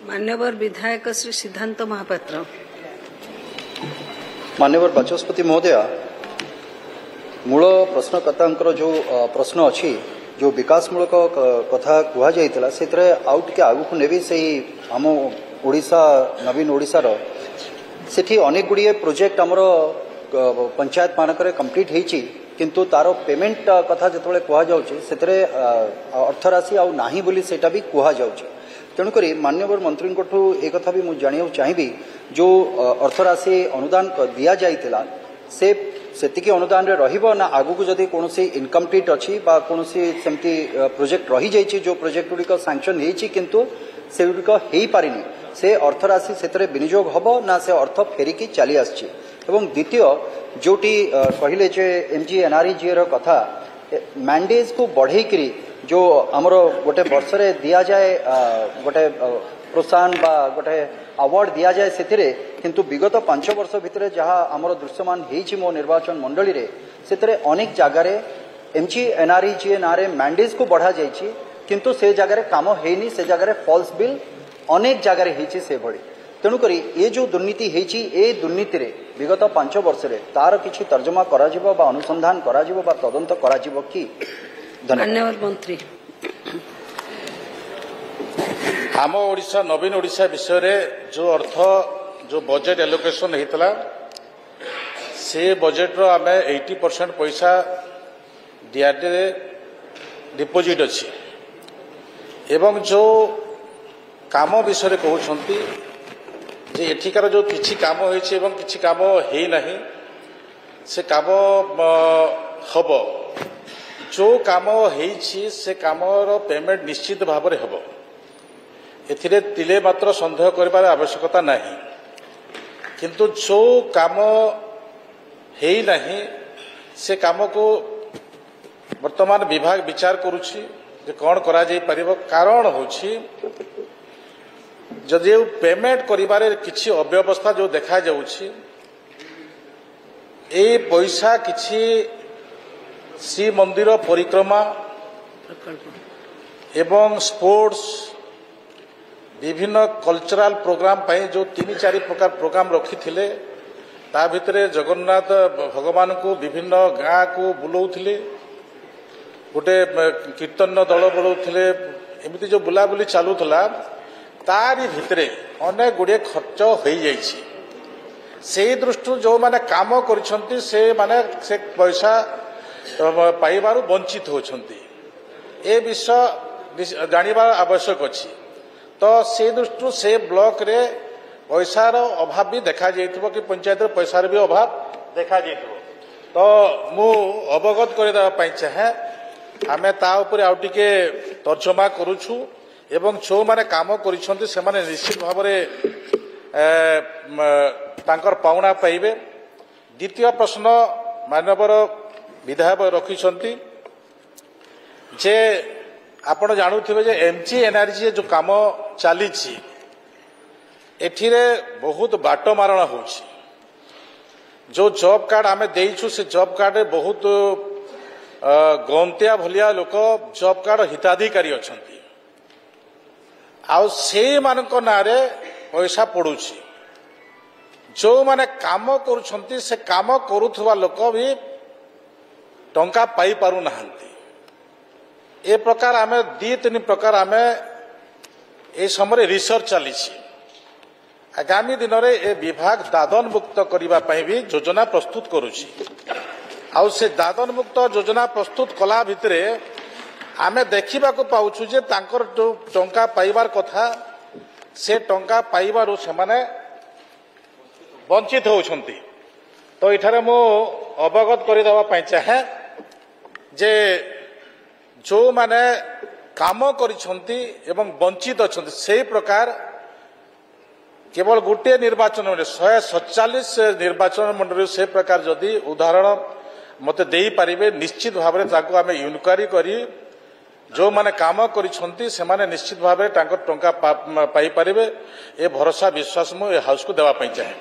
मान्यवर विधायक श्री सिद्धांत महापात्र। मान्यवर बाचस्पति महोदय, मूल प्रश्नकर्ता जो प्रश्न अच्छी जो विकासमूलक कथा कहुला से आउ टे आगू नेबी से आम ओडिशा नवीन ओडिशार सेठी अनेक गुड़िए प्रोजेक्ट आमर पंचायत मानक कंप्लीट होती किंतु तार पेमेंट कथा जो कहु अर्थराशि आउ नाही बोली सेटा भी कहु तेणुक मान्यवर मंत्री एक कथा भी मुझे जाना चाहिए जो अर्थराशि अनुदान दि जाइला सेतिकी अनुदान रे रहिबो ना आगु को जदि कोनोसी इनकम्प्लीट अछि बा कोनोसी सेमती प्रोजेक्ट रही जाइछि जो प्रोजेक्ट गुडी को सैंक्शन हेछि किंतु से गुडी को हेई पारिनी से अर्थराशि सेतरे विनियोग हबो ना से अर्थ फेरिकी चली आछि। एवं द्वितीय जोटी कहिले जे एमजी एनआरईजी रो कथा मैंडेज को बढ़ई करी जो हमरो गोटे वर्ष रे दिया जाए गोटे प्रोत्साहन बा गोटे अवार्ड दि जाए से किंतु विगत 5 वर्ष भितर जहाँ आमर दृश्यमान होती मो निर्वाचन मंडली रे से अनेक जगार एमजी एनआरईजी ना मैंडेज को बढ़ा जाइए किंतु से जगार काम होनी से जगार फॉल्स बिल अनेक जगार होती से भली तेणुक ये जो दुर्नीति होती ए दुर्नीति रे विगत 5 वर्ष रे तार किछि तर्जमा करा जिवो बा अनुसंधान करा जिवो बा तदंत करा जिवो कि? धन्यवाद मंत्री। आम ओडिशा नवीन ओडिशा विषय रे जो अर्थ जो बजेट एलोकेशन होता से बजेट रो आमे 80% पैसा डीआरडी रे डिपोजिट अच्छी एवं जो काम विषय कहते जे एठिकार जो किछि काम होइछि एवं किछि काम हेई नाही से काम हबो जो काम हेइछि से काम रो पेमेंट निश्चित भाव रे हबो एथिरे तिले मात्र संदेह करिबार आवश्यकता नाही किंतु जो काम हेई नाही से काम को वर्तमान विभाग विचार करुछि जे कोन करा जाई परिबो कारण होछि जदि पेमेंट करिबारे किछि अव्यवस्था जो देखा जाउछि ए पैसा किछि श्री मंदिर परिक्रमा एवं स्पोर्ट्स विभिन्न कल्चरल प्रोग्राम पाई जो 3-4 प्रकार प्रोग्राम रखी थिले ता भितरे जगन्नाथ भगवान को विभिन्न गाँ को बुलाउथिले गोटे कीर्तन दल बुलाउथिले एमिति जो बुलाबुली चालूथला तारी भितरे अनेक गुड़िए खर्च हो जाइछि से दृष्टि जो माने काम करिसंती से माने से पैसा पाइबारु वंचित होछंती ए विषय जानिबा आवश्यक अछि तो से दृष्टि से ब्लॉक रे पैसार अभाव भी देखा जाइथिबो कि पंचायत पैसार भी अभाव देखा जाइथिबो तो मु अवगत करे देबा पई चाहे आमे ता ऊपर आउ टिके तर्जमा करूछु एवं जो माने काम करिसंती से माने निश्चित भाव रे तांकर पाउना पाइबे। द्वितीय प्रश्न मानवर विधायक रखिसंती जे आपण जानुथिबे जे एमजी एनआरजी जो काम चली एठिरे बहुत बाट मारण होछि जो जॉब कार्ड आमे देइछु से जॉब कार्ड रे बहुत गंतिया भलिया लोक जॉब कार्ड हिताधिकारी अछंती आउ से मानक नारे पैसा पड़ुछि जो माने काम करुछंती से काम करुथवा लोक भी टंका पाई पारु नाहंती ए प्रकार आमे 2-3 प्रकार आमे ए समय रिसर्च चली आगामी दिन में ए विभाग दादन मुक्त करने भी योजना प्रस्तुत करुछि आउ से दादन मुक्त योजना प्रस्तुत कला भितरे आमे देखा पाउछु जे तांकर जो टंका पाइबार कथा से टंका पाइबारु से माने वंचित होउछंती तो इठारे मो अवगत करि देबा पई चाहे जे जो माने काम करिसंती एवं वंचित अछंती से प्रकार केवल गोटे निर्वाचन मंडली 147 निर्वाचन मंडली से प्रकार जदि उदाहरण मते देई पारिबे निश्चित भाव में ताको आमे इनक्वारी करी जो माने काम करिसंती से माने निश्चित भाव में टंका पाई पारिबे ए भरोसा विश्वास मु ए हाउस को देबा पई चाहे।